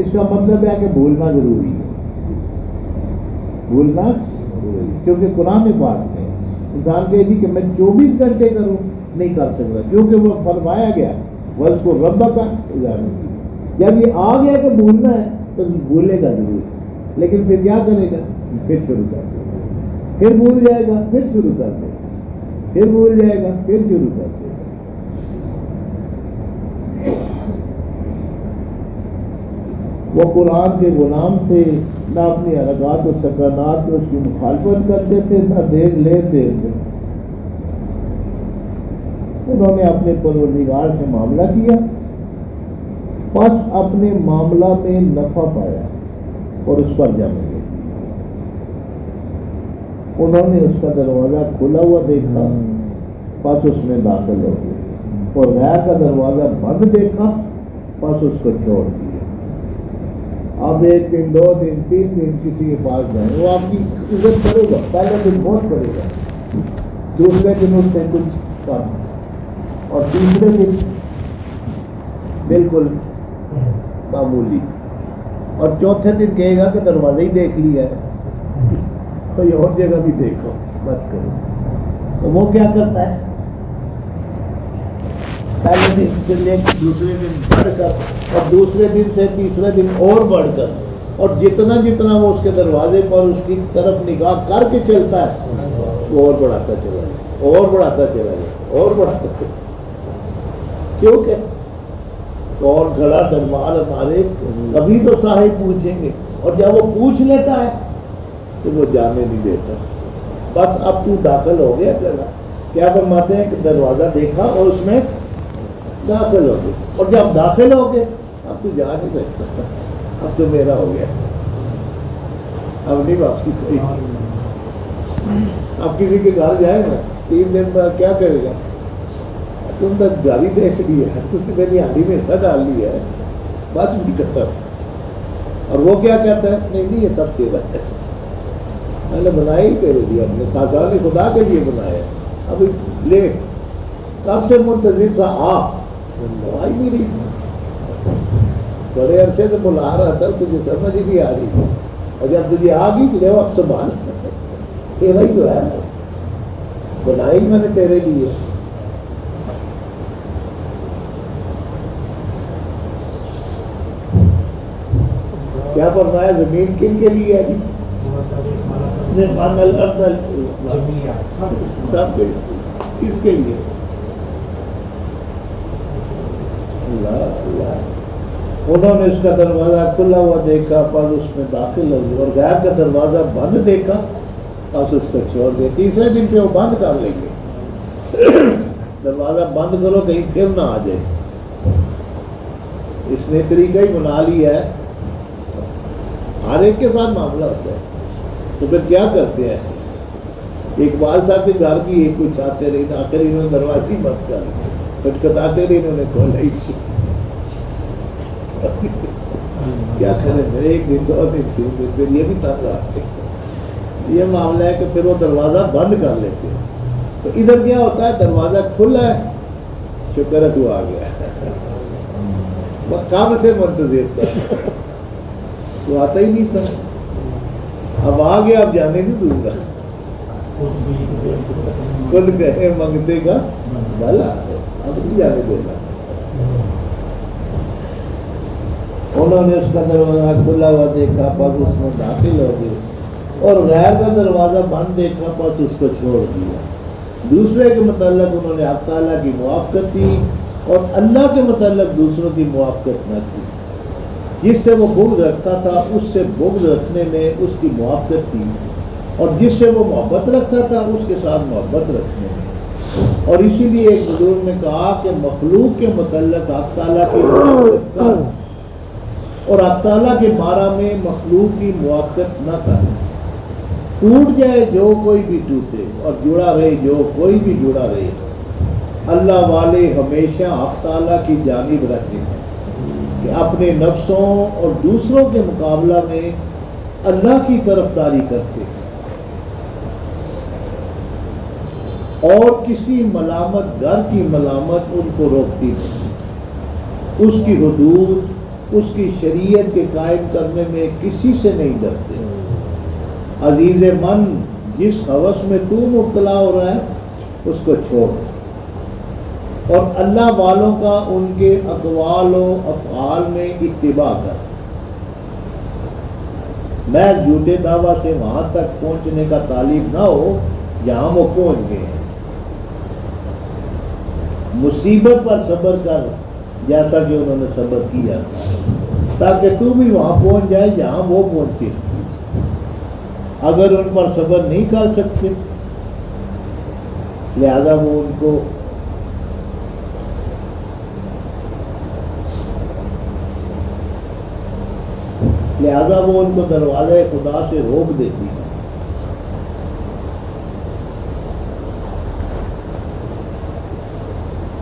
اس کا مطلب ہے کہ بھولنا ضروری ہے، بھولنا ضروری، کیونکہ قرآن پاک میں انسان کہے گی کہ میں 24 گھنٹے کروں، نہیں کر سکتا، کیونکہ وہ فرمایا گیا وَاذْكُرْ رَبَّكَ إِذَا نَسِيتَ، جب یہ آ گیا کہ بھولنا ہے تو بھولے گا ضرور، لیکن پھر کیا کرے گا؟ پھر شروع کر دے گا، پھر بھول جائے گا، پھر شروع کر دے گا، پھر بھول جائے گا، پھر شروع کر دے گا۔ وہ قرآن کے غلام تھے، نہ اپنی حرکات و سکنات میں اس کی مخالفت کرتے تھے، نہ دیر لیتے تھے، انہوں نے اپنے پروردگار سے معاملہ کیا، پس اپنے معاملہ میں نفع پایا اور اس پر جم گئے، انہوں نے اس کا دروازہ کھلا ہوا دیکھا، پس اس میں داخل ہو گئے، اور غیر کا دروازہ بند دیکھا، پس اس کو چھوڑ دیا۔ اب 1 دن 2 دن 3 دن کسی کے پاس جائیں، وہ آپ کی عزت کرے گا، پہلے دن بہت کرے گا، دوسرے دن اس سے کچھ کم، اور تیسرے دن بالکل معمولی، اور چوتھے دن کہے گا کہ دروازہ ہی دیکھ لیا ہے، کوئی اور جگہ بھی دیکھو، بس کرو۔ تو وہ کیا کرتا ہے؟ پہلے دن سے لے کے دوسرے دن بڑھ کر، اور دوسرے دن سے تیسرے دن اور بڑھ کر، اور جتنا جتنا وہ اس کے دروازے پر اس کی طرف نگاہ کر کے چلتا ہے وہ اور بڑھاتا چلا جائے۔ اور بڑھاتا چلا جائے اور بڑھاتا چلا، کیونکہ کون کھڑا دربار ہمارے، کبھی تو صاحب پوچھیں گے، اور جب وہ پوچھ لیتا ہے تو وہ جانے نہیں دیتا. بس اب تو داخل ہو گیا چلا. کیا فرماتے ہیں کہ دروازہ دیکھا اور اس میں داخل ہو گئے، اور جب داخل ہو گئے اب تو جا نہیں سکتا، اب تو میرا ہو گیا، اب نہیں واپسی کوئی. اب کسی کے گھر جائے نا 3 دن بعد کیا کرے گا، تم تو گاڑی دیکھ لی ہے، تم نے میری ہانڈی میں حصہ ڈال لیا ہے، بس بھی کرتا. اور وہ کیا کہتا ہے، نہیں نہیں یہ سب تیرا ہے، میں نے بنایا ہی تیرے لیے، اپنے خاصا نے خدا کے لیے بنایا، اب لے. کب سے منتظر تھا، آ ہی نہیں رہی، بڑے عرصے سے بلا رہا تھا، تجھے سمجھ ہی نہیں آ رہی، اور جب تجھے آ گئی لے اب سنبھال، تیرا ہی تو ہے، بنائی میں نے تیرے لیے. کیا فرمایا، زمین کن کے لیے ہے؟ سب کس کے لیے؟ اللہ اللہ. انہوں نے اس کا دروازہ کھلا ہوا دیکھا پر اس میں داخل ہو گئے، اور غیر کا دروازہ بند دیکھا بس اس کو چھوڑ دیا. تیسرے دن پہ وہ بند کر لیں گے، دروازہ بند کرو کہیں پھر نہ آ جائے. اس نے طریقہ ہی بنا لیا ہے، ہر ایک کے ساتھ معاملہ ہوتا ہے. تو پھر کیا کرتے ہیں، اقبال صاحب کے گھر کی ایک کچھ آتے رہے، آخر انہوں نے دروازے بند کر لی، کٹکٹاتے رہے، انہوں نے کھولا ہی. کیا کریں، ایک دن 2 دن 3 دن پھر یہ بھی تنگ آتے. یہ معاملہ ہے کہ پھر وہ دروازہ بند کر لیتے ہیں. تو ادھر کیا ہوتا ہے، دروازہ کھلا ہے، شکر ہے تو آ گیا، وہ کب سے منتظر تھا، تو آتا ہی نہیں تھا، اب آ گیا، اب جانے نہیں دوں گا. خود کہے منگتے کا بھلا، اب نہیں جانے دینا. انہوں نے اس کا دروازہ کھلا ہوا دیکھا پس اس میں داخل ہو گئے، اور غیر کا دروازہ بند دیکھا پس اس کو چھوڑ دیا. دوسرے کے متعلق انہوں نے حق تعالیٰ کی موافقت کی، اور اللہ کے متعلق دوسروں کی موافقت نہ کی. جس سے وہ بغض رکھتا تھا اس سے بغض رکھنے میں اس کی موافقت تھی، اور جس سے وہ محبت رکھتا تھا اس کے ساتھ محبت رکھنے میں. اور اسی لیے ایک بزرگ نے کہا کہ مخلوق کے متعلق حق تعالیٰ کی موافقت کر، اور حق تعالیٰ کے بارے میں مخلوق کی موافقت نہ کر. ٹوٹ جائے جو کوئی بھی ٹوٹے، اور جڑا رہے جو کوئی بھی جڑا رہے. اللہ والے ہمیشہ حق تعالیٰ کی جانب رہتے ہیں کہ اپنے نفسوں اور دوسروں کے مقابلہ میں اللہ کی طرفداری کرتے ہیں، اور کسی ملامت گر کی ملامت ان کو روکتی نہیں. اس کی حدود، اس کی شریعت کے قائم کرنے میں کسی سے نہیں ڈرتے. عزیز من، جس ہوس میں تو مبتلا ہو رہا ہے اس کو چھوڑ، اور اللہ والوں کا ان کے اقوال و افعال میں اتباع کر. میں جھوٹے دعویٰ سے وہاں تک پہنچنے کا طالب نہ ہو جہاں وہ پہنچ گئے ہیں. مصیبت پر صبر کر جیسا کہ انہوں نے صبر کیا، تاکہ تو بھی وہاں پہنچ جائے جہاں وہ پہنچے. اگر ان پر صبر نہیں کر سکتے لہذا وہ ان کو دروازے خدا سے روک دیتی ہے.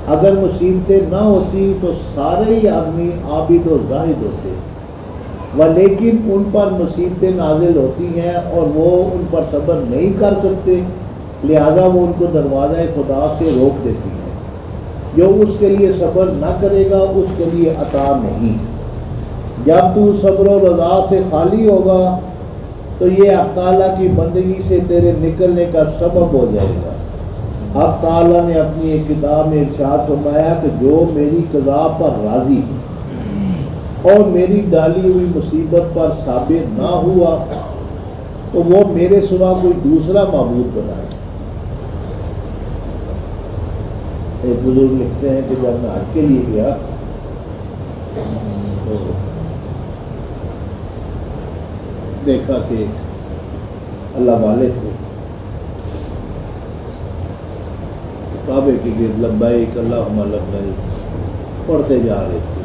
اگر مصیبتیں نہ ہوتی تو سارے ہی آدمی عابد و زاہد ہوتے، لیکن ان پر مصیبتیں نازل ہوتی ہیں اور وہ ان پر صبر نہیں کر سکتے، لہذا وہ ان کو دروازہ خدا سے روک دیتی ہے. جو اس کے لیے صبر نہ کرے گا اس کے لیے عطا نہیں. جب تو صبر و رضا سے خالی ہوگا تو یہ حق تعالیٰ کی بندگی سے تیرے نکلنے کا سبب ہو جائے گا. حق تعالیٰ نے اپنی ایک کتاب میں ارشاد فرمایا کہ جو میری قضا پر راضی اور میری ڈالی ہوئی مصیبت پر ثابت نہ ہوا تو وہ میرے سوا کوئی دوسرا معبود بنائے. ایک بزرگ لکھتے ہیں کہ جب میں حج کے لیے گیا تو دیکھا کہ اللہ والے تھے کعبے کی گرد لبیک اللہم لبیک پڑھتے جا رہے تھے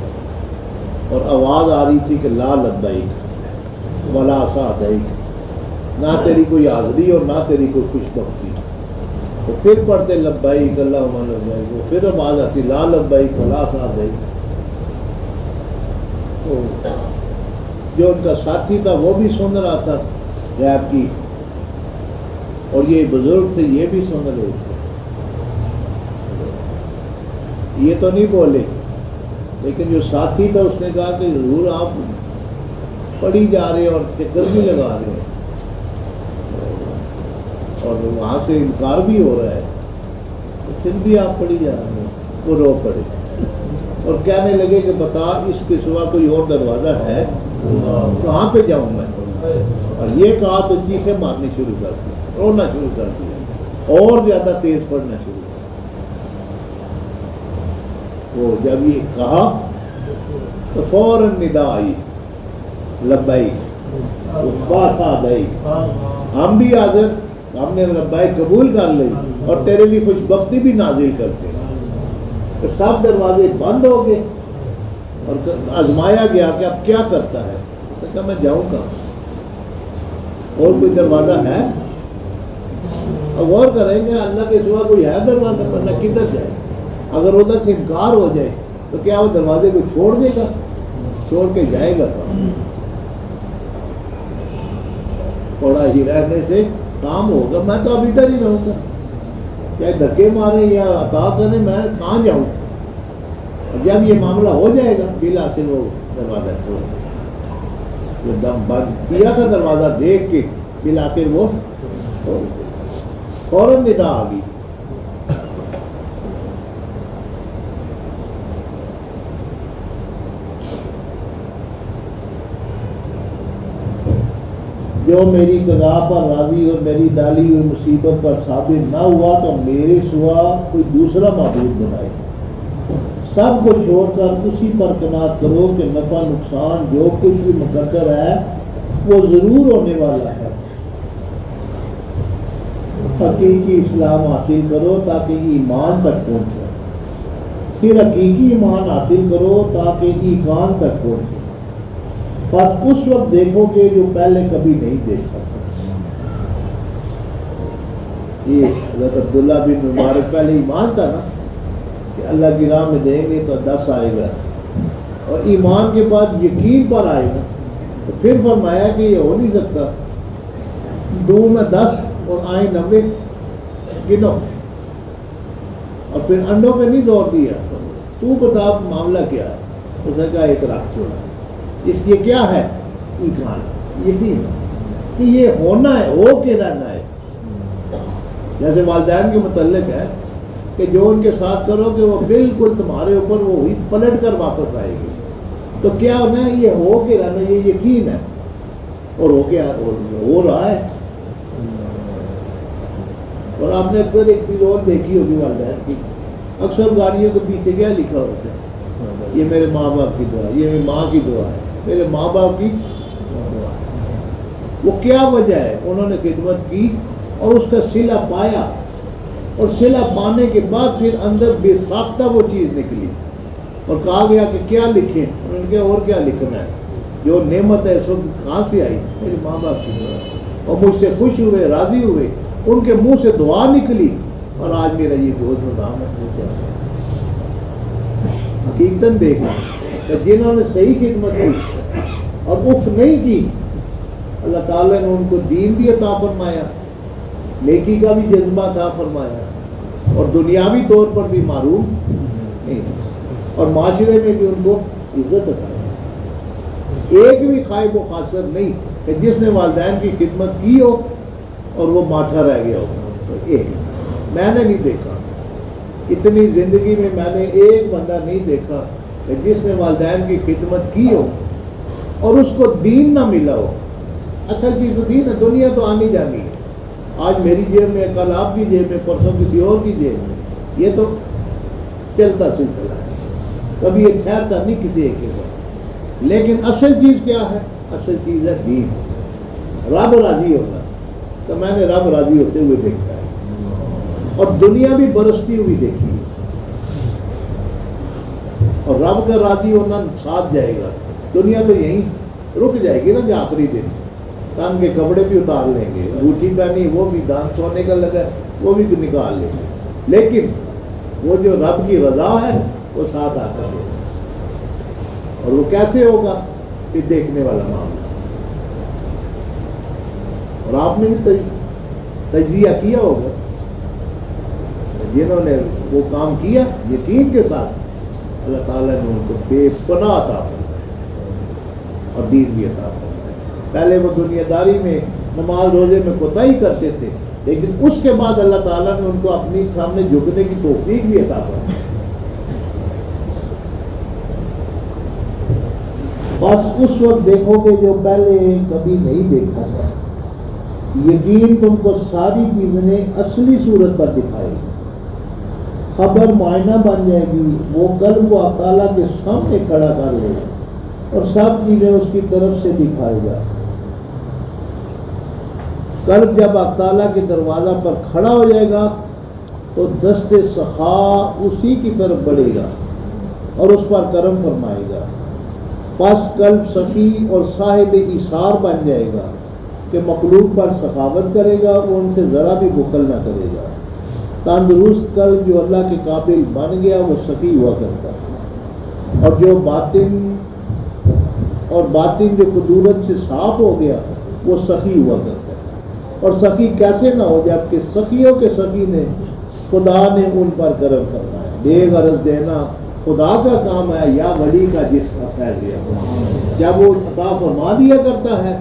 اور آواز آ رہی تھی کہ لا لبیک ولا سعدیک، نہ تیری کوئی حاضری اور نہ تیری کوئی خوش بختی. تو پھر پڑھتے لبیک اللہم لبیک، وہ پھر آواز آتی لا لبیک ولا سعدیک. تو جو ان کا ساتھی تھا وہ بھی سن رہا تھا غیب کی، اور یہ بزرگ تھے یہ بھی سن رہے تھے. یہ تو نہیں بولے، لیکن جو ساتھی تھا اس نے کہا کہ ضرور آپ پڑھی جا رہے ہیں اور چکر بھی لگا رہے ہیں، اور وہاں سے انکار بھی ہو رہا ہے، تو پھر بھی آپ پڑھی جا رہے ہیں. وہ رو پڑے اور کہنے لگے کہ بتا اس کے سوا کوئی اور دروازہ ہے؟ کہاں پہ جاؤں میں؟ اور یہ کہا تو چیخیں مارنی شروع کر دی، رونا شروع کر دیا، اور زیادہ تیز پڑھنا شروع کر. وہ جب یہ کہا تو فوراً ندا آئی لبیک وسعدیک، ہم بھی حاضر، ہم نے لبیک قبول کر لی اور تیرے لیے خوش بختی بھی نازل کرتے ہیں. سب دروازے بند ہو گئے اور آزمایا گیا کہ اب کیا کرتا ہے. اس نے کہا میں جاؤں گا، اور کوئی دروازہ ہے؟ اب غور کریں گے اللہ کے سوا کوئی ہے دروازہ؟ بندہ کدھر جائے؟ اگر ادھر سے انکار ہو جائے تو کیا وہ دروازے کو چھوڑ دے گا؟ چھوڑ کے جائے گا کہاں؟ تھوڑا ہی رہنے سے کام ہوگا، میں تو اب ادھر ہی رہوں گا، چاہے دھکے مارے یا عطا کریں، میں کہاں جاؤں؟ اور جب یہ معاملہ ہو جائے گا بالآخر وہ دروازہ کھول دے. جو دم بند کیا تھا دروازہ دیکھ کے بالآخر وہ فوراً ندا آ گئی. جو میری قضا پر راضی اور میری ڈالی ہوئی مصیبت پر ثابت نہ ہوا تو میرے سوا کوئی دوسرا معبود بنائے. سب کو چھوڑ کر اسی پر قناعت کرو کہ نفع نقصان جو کچھ بھی مقدر ہے وہ ضرور ہونے والا ہے. حقیقی اسلام حاصل کرو تاکہ ایمان تک پہنچو، پھر حقیقی ایمان حاصل کرو تاکہ ایمان تک پہنچو. بس اس وقت دیکھو گے جو پہلے کبھی نہیں دیکھا. یہ حضرت عبداللہ بن مبارک پہلے ایمان تھا نا کہ اللہ کی راہ میں دیں گے تو 10 آئے گا، اور ایمان کے بعد یقین پر آئے گا. تو پھر فرمایا کہ یہ ہو نہیں سکتا، 2 میں 10 اور آئیں 90 گنو. اور پھر انڈوں پہ نہیں زور دیا، تو بتا معاملہ کیا ہے. اس نے کہا ایک راہ چھوڑا، اس یہ کیا ہے؟ ایمان، یقین کہ یہ ہونا ہے، ہو کے رہنا ہے. جیسے والدین کے متعلق ہے کہ جو ان کے ساتھ کرو کہ وہ بالکل تمہارے اوپر وہ ہوئی پلٹ کر واپس آئے گی. تو کیا ہونا ہے؟ یہ ہو کے رہنا، یہ یقین ہے، اور ہو کے ہو رہا ہے. اور آپ نے اکثر ایک چیز اور دیکھی ہوگی والدین کی، اکثر گاڑیوں کے پیچھے کیا لکھا ہوتا ہے؟ یہ میرے ماں باپ کی دعا، یہ میری ماں کی دعا ہے، میرے ماں باپ کی دعا. وہ کیا وجہ ہے؟ انہوں نے خدمت کی اور اس کا صلہ پایا، اور صلہ پانے کے بعد پھر اندر بے ساختہ وہ چیز نکلی اور کہا گیا کہ کیا لکھیں؟ انہوں نے کہا اور کیا لکھنا ہے؟ جو نعمت ہے اس وقت کہاں سے آئی؟ میرے ماں باپ کی دعا. اور مجھ سے خوش ہوئے، راضی ہوئے، ان کے منہ سے دعا نکلی، اور آج میرا یہ دوست مدامت سے چل رہا ہے. حقیقتاً دیکھنا کہ جنہوں نے صحیح خدمت کی اور اف نہیں کی، اللہ تعالیٰ نے ان کو دین بھی عطا فرمایا، نیکی کا بھی جذبہ عطا فرمایا، اور دنیاوی طور پر بھی معروف نہیں، اور معاشرے میں بھی ان کو عزت عطا. ایک بھی خائب و خاسر نہیں کہ جس نے والدین کی خدمت کی ہو اور وہ ماٹھا رہ گیا ہو. تو ایک میں نے نہیں دیکھا، اتنی زندگی میں نے ایک بندہ نہیں دیکھا کہ جس نے والدین کی خدمت کی ہو اور اس کو دین نہ ملا ہو. اصل چیز تو دین ہے، دنیا تو آنی جانی ہے. آج میری جیب میں، کل آپ کی جیب میں، پرسوں کسی اور کی جیب میں. یہ تو چلتا سلسلہ ہے، کبھی یہ ٹھہرتا نہیں کسی ایک کے بعد. لیکن اصل چیز کیا ہے؟ اصل چیز ہے دین. رب راضی ہونا. تو میں نے رب راضی ہوتے ہوئے دیکھا ہے اور دنیا بھی برستی ہوئی دیکھی ہے. اور رب کا راضی ہونا ساتھ جائے گا. دنیا تو یہیں رک جائے گی نا جو آخری دن. تن کے کپڑے بھی اتار لیں گے، انگوٹھی پہنی وہ بھی، دان سونے کا لگا وہ بھی نکال لیں گے، لیکن وہ جو رب کی رضا ہے وہ ساتھ آ کر ہوگا. اور وہ کیسے ہوگا؟ کہ دیکھنے والا معاملہ. اور آپ نے بھی تجزیہ کیا ہوگا، جنہوں نے وہ کام کیا یقین کے ساتھ، اللہ تعالیٰ نے ان کو بے پناہ عطا فرمایا اور دین بھی عطا فرمایا. پہلے وہ دنیا داری میں نماز روزے میں کوتاہی کرتے تھے، لیکن اس کے بعد اللہ تعالیٰ نے ان کو اپنی سامنے جھکنے کی توفیق بھی عطا فرمائی. بس اس وقت دیکھو کہ جو پہلے کبھی نہیں دیکھا تھا، یقین تم کو ساری چیزیں اصلی صورت پر دکھائے گی. خبر معائنہ بن جائے گی. وہ قلب کو اللہ تعالیٰ کے سامنے کھڑا کر لے گا اور سب چیزیں اس کی طرف سے دکھائے گا. قلب جب اللہ تعالیٰ کے دروازہ پر کھڑا ہو جائے گا تو دست سخا اسی کی طرف بڑھے گا اور اس پر کرم فرمائے گا. پس قلب سخی اور صاحب ایثار بن جائے گا کہ مخلوق پر سخاوت کرے گا، وہ ان سے ذرا بھی بخل نہ کرے گا. تندرست قلب جو اللہ کے قابل بن گیا وہ سخی ہوا کرتا ہے، اور جو باطن جو قدورت سے صاف ہو گیا وہ سخی ہوا کرتا ہے. اور سخی کیسے نہ ہو جب کہ سخیوں کے سخی نے خدا نے ان پر کرم فرمایا. بے غرض دینا خدا کا کام ہے یا ولی کا جس کا پھیل دیا. جب وہ عطا فرما دیا کرتا ہے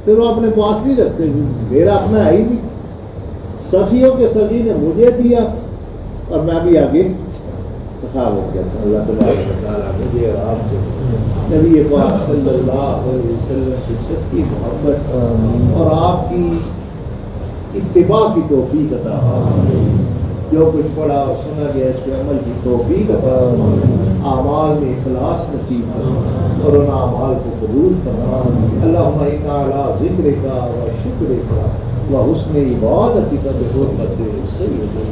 پھر وہ اپنے پاس نہیں رکھتے، میرا اپنا ہے ہی نہیں. سخیوں کے سخی نے مجھے دیا اور میں بھی آگے سخاوت کرتا ہوں. اللہ تبارک و تعالیٰ مجھے اور آپ کو نبی پاک صلی اللہ علیہ وسلم کی سچی محبت اور آپ کی اتباع کی توفیق عطا فرمائے. جو کچھ پڑھا اور سنا گیا اس کے عمل کی توفیق عطا فرمائے. اعمال میں اخلاص نصیب فرمائے اور ان اعمال کو قبول فرمائے. اللہم انا علی ذکرک و شکرک و حسن عبادتک بحرمت سیدنا